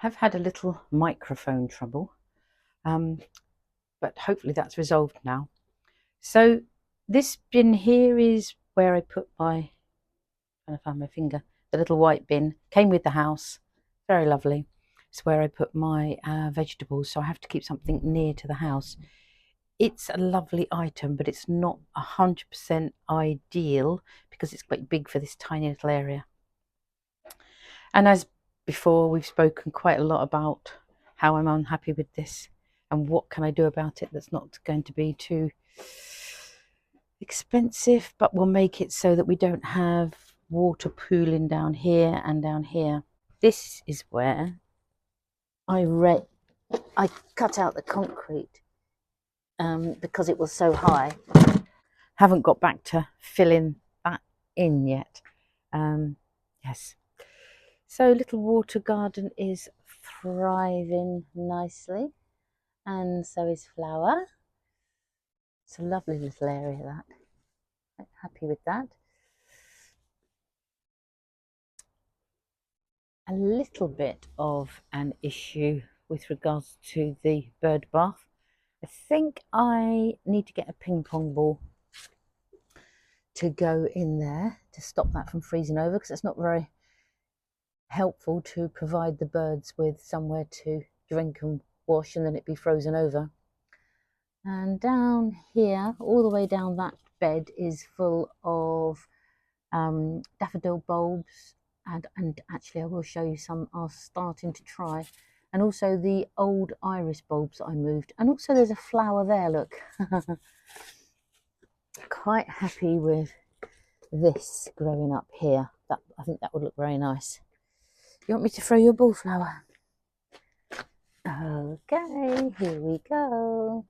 Have had a little microphone trouble, but hopefully that's resolved now. So this bin here is where I put my, I found my finger, the little white bin, came with the house, very lovely. It's where I put my vegetables, so I have to keep something near to the house. It's a lovely item, but it's not 100% ideal because it's quite big for this tiny little area. And as before, we've spoken quite a lot about how I'm unhappy with this and what can I do about it that's not going to be too expensive, but will make it so that we don't have water pooling down here and down here. This is where I cut out the concrete because it was so high. Haven't got back to filling that in yet. Yes. So little water garden is thriving nicely, and so is flower. It's a lovely little area, that. Quite happy with that. A little bit of an issue with regards to the bird bath. I think I need to get a ping pong ball to go in there to stop that from freezing over, because it's not very helpful to provide the birds with somewhere to drink and wash and then it be frozen over. And down here, all the way down that bed, is full of daffodil bulbs, and actually I will show you some are starting to try, and also the old iris bulbs that I moved, and also there's a flower there, look. Quite happy with this growing up here. I think that would look very nice. You want me to throw you a ball flower? Okay, here we go.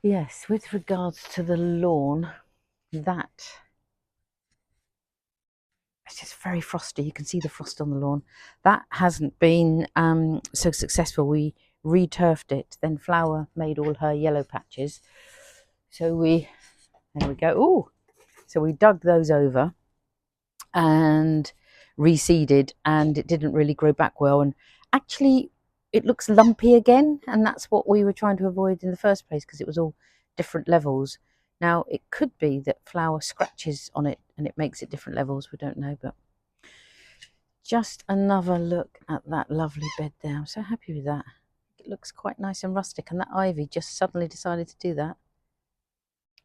Yes, with regards to the lawn, that it's just very frosty. You can see the frost on the lawn. That hasn't been so successful. We re-turfed it, then Flower made all her yellow patches. So there we go. Oh, so we dug those over and reseeded, and it didn't really grow back well, and actually it looks lumpy again, and that's what we were trying to avoid in the first place, because it was all different levels. Now it could be that Flower scratches on it and it makes it different levels, we don't know. But just another look at that lovely bed there. I'm so happy with that. It looks quite nice and rustic, and that ivy just suddenly decided to do that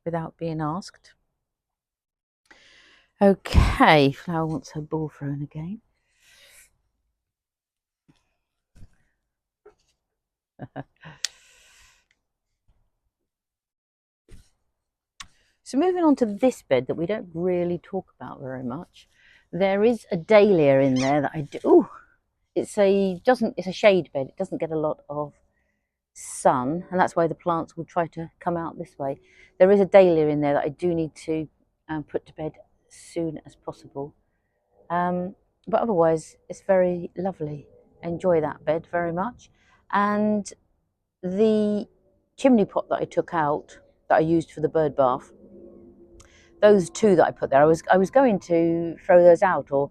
without being asked. Okay, Flower wants her ball thrown again. So moving on to this bed that we don't really talk about very much, there is a dahlia in there that I do. Ooh, it's a shade bed. It doesn't get a lot of sun, and that's why the plants will try to come out this way. There is a dahlia in there that I do need to put to bed as soon as possible. But otherwise, it's very lovely. Enjoy that bed very much. And the chimney pot that I took out, that I used for the bird bath, those two that I put there, I was going to throw those out or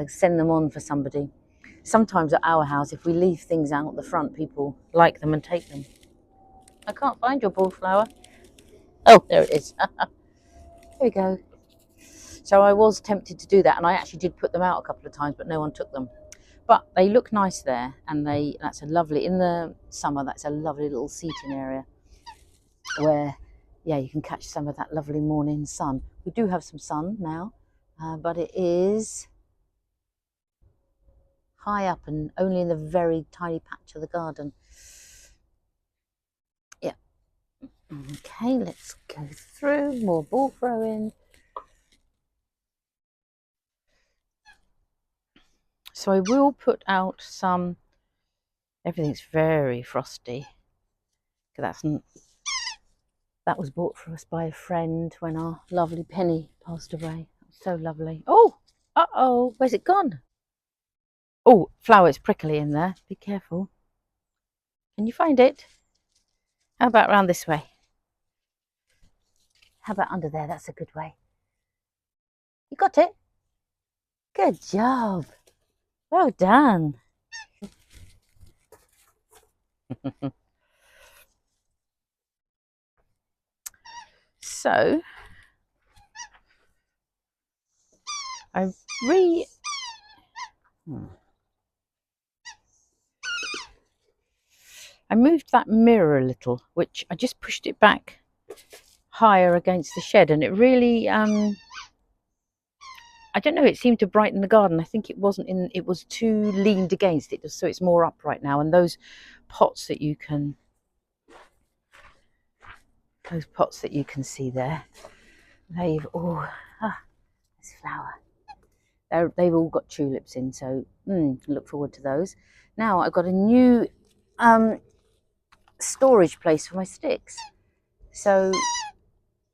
send them on for somebody. Sometimes at our house, if we leave things out the front, people like them and take them. I can't find your ball flower. Oh, there it is. There we go. So I was tempted to do that, and I actually did put them out a couple of times, but no one took them. But they look nice there, and that's a lovely, in the summer, that's a lovely little seating area where, yeah, you can catch some of that lovely morning sun. We do have some sun now, but it is high up and only in the very tiny patch of the garden. Yeah. Okay, let's go through more ball throwing. So I will put out some. Everything's very frosty. That was bought for us by a friend when our lovely Penny passed away. So lovely. Oh, uh-oh, where's it gone? Oh, Flower, it's prickly in there. Be careful. Can you find it? How about round this way? How about under there? That's a good way. You got it? Good job. Well done. So I I moved that mirror a little, which I just pushed it back higher against the shed, and it really I don't know, it seemed to brighten the garden. I think it was too leaned against it, so it's more upright now. And those pots that you can see there, they've this flower. They've all got tulips in, so look forward to those. Now I've got a new storage place for my sticks. So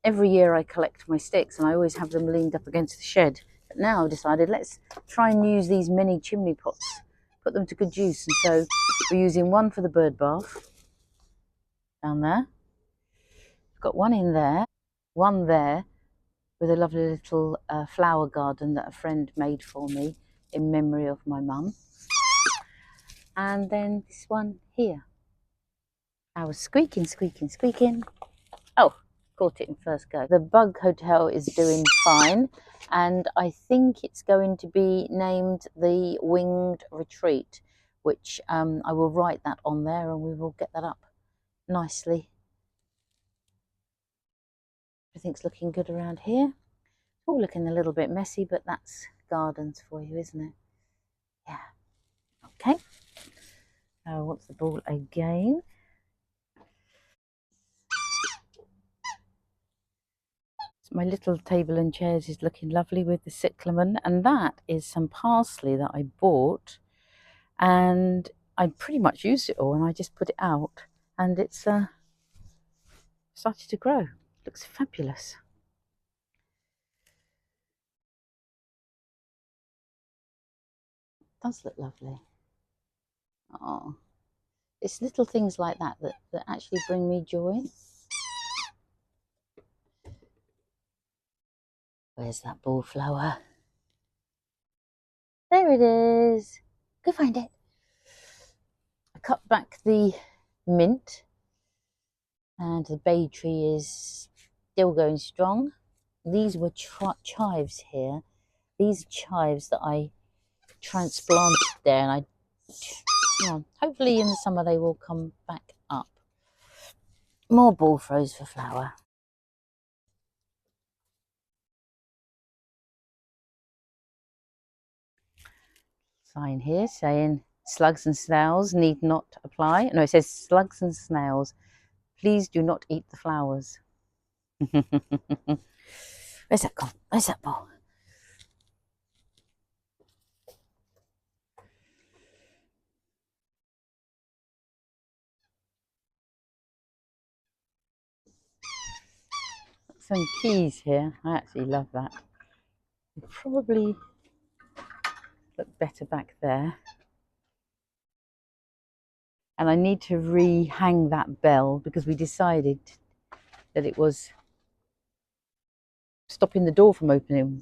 every year I collect my sticks and I always have them leaned up against the shed. But now I've decided let's try and use these mini chimney pots, put them to good use. And so we're using one for the bird bath down there. I've got one in there, one there with a lovely little flower garden that a friend made for me in memory of my mum. And then this one here. I was squeaking. Oh, caught it in first go. The bug hotel is doing fine, and I think it's going to be named the Winged Retreat, which I will write that on there and we will get that up nicely. Everything's looking good around here. All looking a little bit messy, but that's gardens for you, isn't it? Yeah. Okay. What's the ball again? My little table and chairs is looking lovely with the cyclamen, and that is some parsley that I bought, and I pretty much used it all and I just put it out and it's started to grow. Looks fabulous. It does look lovely. Oh, it's little things like that that actually bring me joy. Where's that ballflower? There it is. Go find it. I cut back the mint and the bay tree is still going strong. These were chives here. These chives that I transplanted there, and hopefully in the summer they will come back up. More bullfrows for flower. Sign here saying slugs and snails need not apply. No, it says slugs and snails, please do not eat the flowers. Where's that gone? Where's that ball? Some keys here. I actually love that. It'd probably look better back there. And I need to re-hang that bell because we decided that it was stopping the door from opening.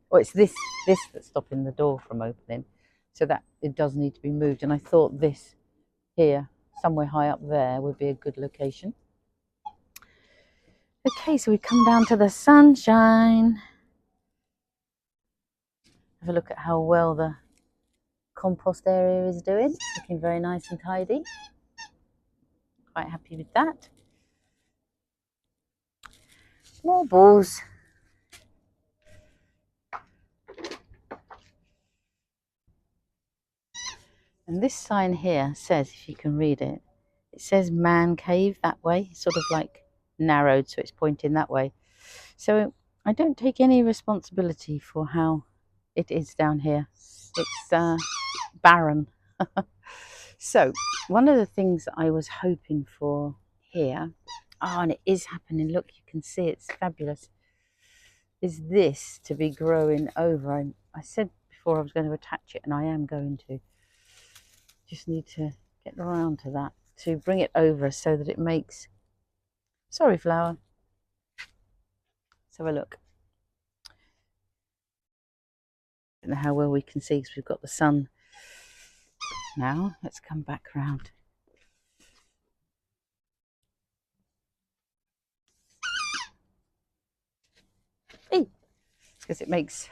Well, it's this that's stopping the door from opening, so that it does need to be moved. And I thought this here, somewhere high up there, would be a good location. Okay, so we come down to the sunshine. Have a look at how well the compost area is doing. Looking very nice and tidy. Quite happy with that. More balls. And this sign here says, if you can read it, it says man cave that way, sort of like narrowed, so it's pointing that way. So I don't take any responsibility for how it is down here. It's barren. So one of the things that I was hoping for here, and it is happening, look, you can see it's fabulous, is this to be growing over. I said before I was going to attach it, and I am going to. Just need to get around to that, to bring it over so that it makes, sorry flower, let's have a look. I don't know how well we can see because we've got the sun now. Let's come back round. Hey, because it makes,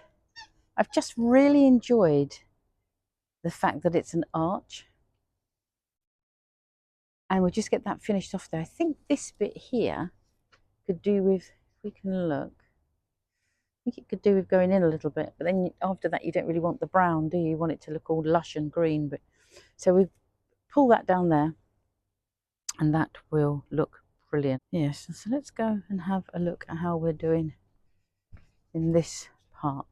I've just really enjoyed the fact that it's an arch. And we'll just get that finished off there. I think this bit here could do with, if we can look, I think it could do with going in a little bit, but then after that you don't really want the brown, do you? You want it to look all lush and green. But so we pull that down there and that will look brilliant. Yes, so let's go and have a look at how we're doing in this part.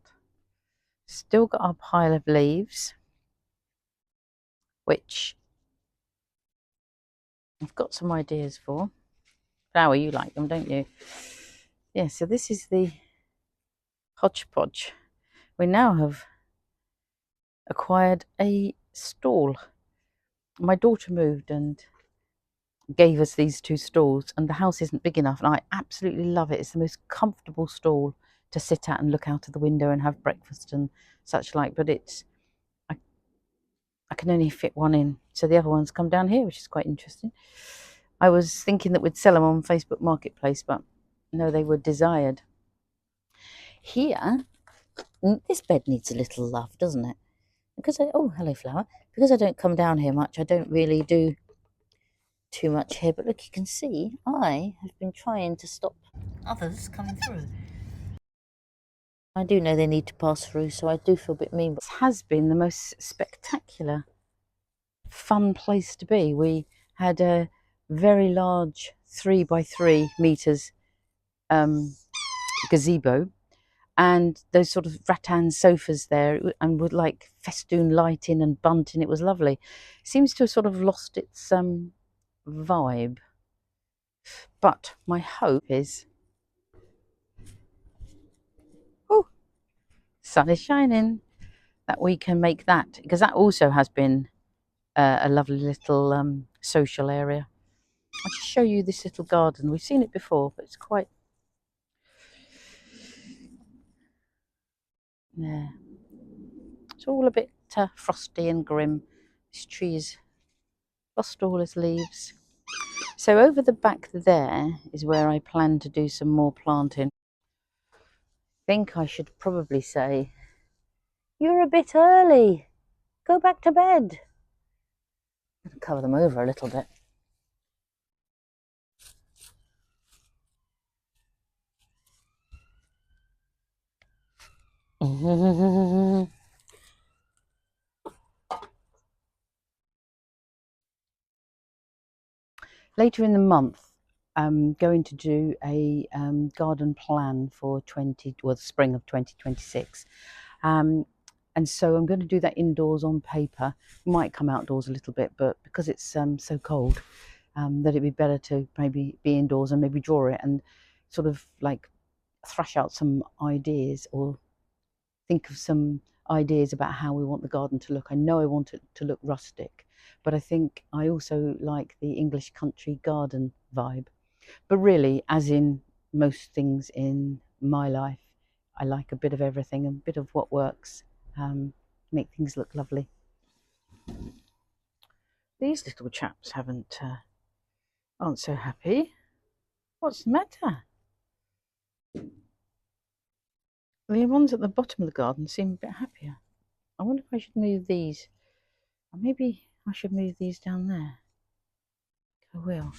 Still got our pile of leaves, which I've got some ideas for. Flower, you like them, don't you? Yeah, so this is the hodgepodge. We now have acquired a stall. My daughter moved and gave us these 2 stalls, and the house isn't big enough, and I absolutely love it. It's the most comfortable stall to sit at and look out of the window and have breakfast and such like, but it's I can only fit one in, so the other ones come down here, which is quite interesting. I was thinking that we'd sell them on Facebook Marketplace, but no, they were desired. Here, this bed needs a little love, doesn't it? Because oh, hello flower. Because I don't come down here much, I don't really do too much here. But look, you can see I have been trying to stop others coming through. I do know they need to pass through, so I do feel a bit mean. But this has been the most spectacular, fun place to be. We had a very large 3 by 3 meters gazebo, and those sort of rattan sofas there, and with like festoon lighting and bunting. It was lovely. Seems to have sort of lost its vibe, but my hope is, oh, sun is shining, that we can make that, because that also has been a lovely little social area. I'll just show you this little garden. We've seen it before, but it's quite, yeah, it's all a bit frosty and grim. This tree's lost all its leaves. So over the back there is where I plan to do some more planting. I think I should probably say, you're a bit early, go back to bed. I'm going to cover them over a little bit. Later in the month, I'm going to do a garden plan for the spring of 2026. And so I'm going to do that indoors on paper. Might come outdoors a little bit, but because it's so cold, that it'd be better to maybe be indoors and maybe draw it and sort of like thrash out some ideas or think of some ideas about how we want the garden to look. I know I want it to look rustic, but I think I also like the English country garden vibe. But really, as in most things in my life, I like a bit of everything, a bit of what works, make things look lovely. These little chaps aren't so happy. What's the matter? The ones at the bottom of the garden seem a bit happier. I wonder if I should move these. Or maybe I should move these down there. I will.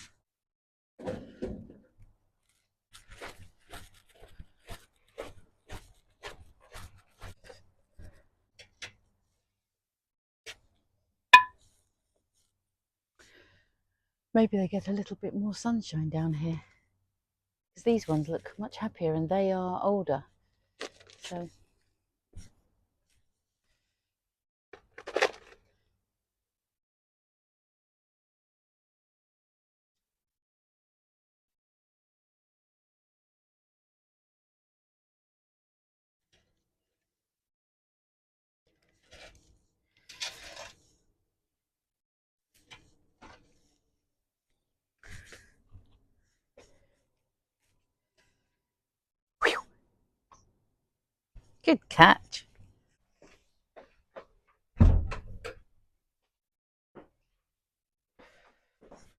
Maybe they get a little bit more sunshine down here. Because these ones look much happier and they are older. So good catch.